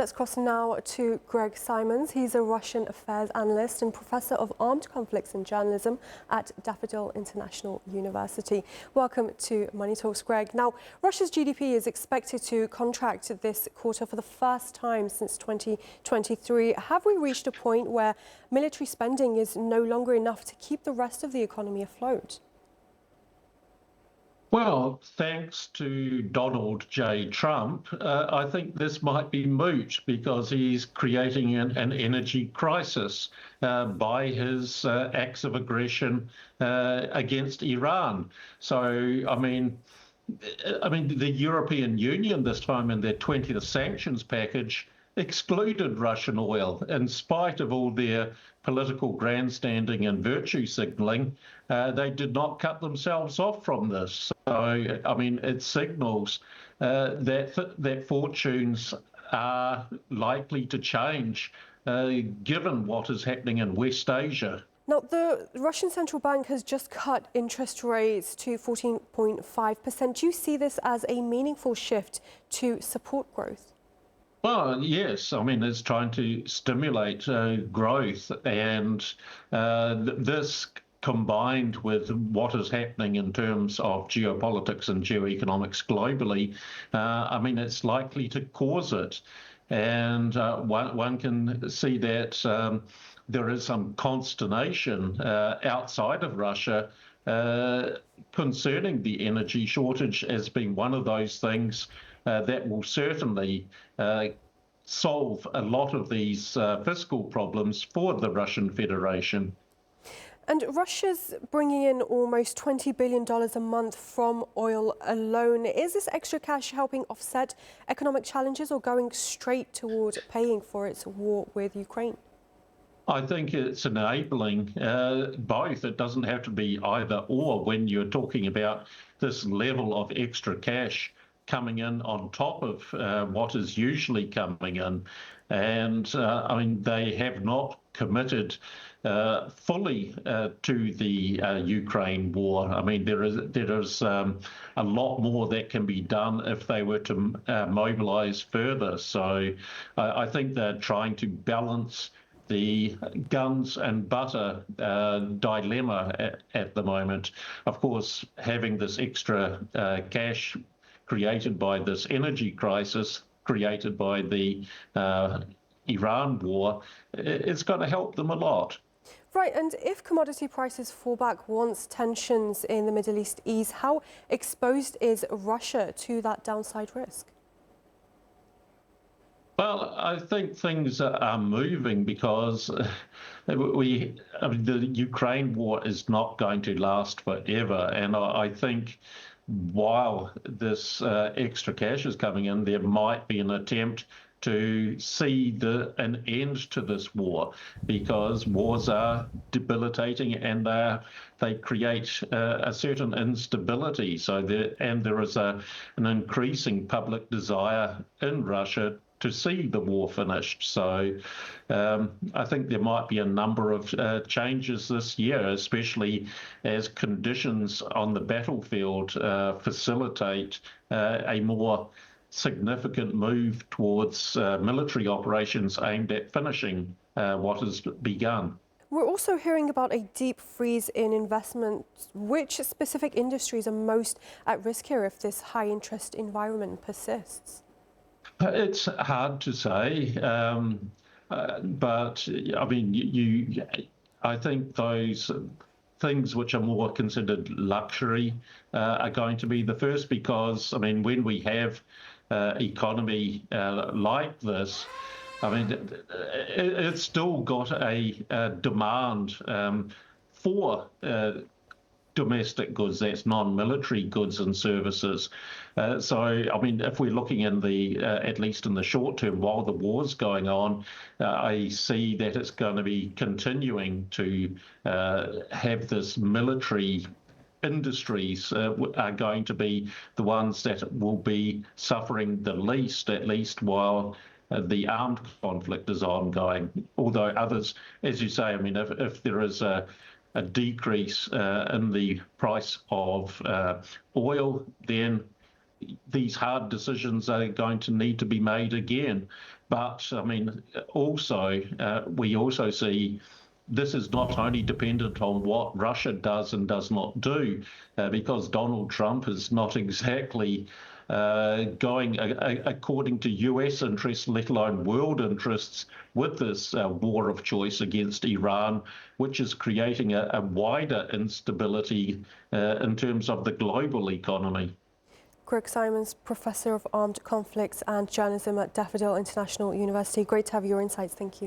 Let's cross now to Greg Simons. He's a Russian affairs analyst and professor of armed conflicts and journalism at Daffodil International University. Welcome to Money Talks, Greg. Now, Russia's GDP is expected to contract this quarter for the first time since 2023. Have we reached a point where military spending is no longer enough to keep the rest of the economy afloat? Well, thanks to Donald J. Trump, I think this might be moot because he's creating an energy crisis by his acts of aggression against Iran. So, I mean, the European Union this time in their 20th sanctions package excluded Russian oil in spite of all their political grandstanding and virtue signaling. They did not cut themselves off from this. So, I mean, it signals that fortunes are likely to change given what is happening in West Asia. Now, the Russian central bank has just cut interest rates to 14.5%. Do you see this as a meaningful shift to support growth? Well, yes. I mean, it's trying to stimulate growth, and this combined with what is happening in terms of geopolitics and geoeconomics globally, I mean, it's likely to cause it. And one can see that there is some consternation outside of Russia concerning the energy shortage as being one of those things that will certainly solve a lot of these fiscal problems for the Russian Federation. And Russia's bringing in almost $20 billion a month from oil alone. Is this extra cash helping offset economic challenges or going straight toward paying for its war with Ukraine? I think it's enabling both. It doesn't have to be either or when you're talking about this level of extra cash coming in on top of what is usually coming in. And I mean, they have not committed fully to the Ukraine war. I mean, there is a lot more that can be done if they were to mobilize further. So I think they're trying to balance the guns and butter dilemma at the moment. Of course, having this extra cash created by this energy crisis, created by the Iran war, it's going to help them a lot. Right, and if commodity prices fall back once tensions in the Middle East ease, how exposed is Russia to that downside risk? Well, I think things are moving because the Ukraine war is not going to last forever. And I think while this extra cash is coming in, there might be an attempt to see an end to this war, because wars are debilitating and they create a certain instability. So there is an increasing public desire in Russia to see the war finished. So I think there might be a number of changes this year, especially as conditions on the battlefield facilitate a more significant move towards military operations aimed at finishing what has begun. We're also hearing about a deep freeze in investment. Which specific industries are most at risk here if this high interest environment persists? It's hard to say, but I mean, I think those things which are more considered luxury are going to be the first, because I mean, when we have economy like this, I mean, it's still got a demand for domestic goods, that's non-military goods and services. So, I mean, if we're looking in at least in the short term, while the war's going on, I see that it's going to be continuing to have this military industries are going to be the ones that will be suffering the least, at least while the armed conflict is ongoing. Although others, as you say, I mean, if there is a decrease in the price of oil, then these hard decisions are going to need to be made again. But I mean, also, we also see this is not only dependent on what Russia does and does not do, because Donald Trump is not exactly going according to US interests, let alone world interests, with this war of choice against Iran, which is creating a wider instability in terms of the global economy. Greg Simons, Professor of Armed Conflicts and Journalism at Daffodil International University. Great to have your insights. Thank you.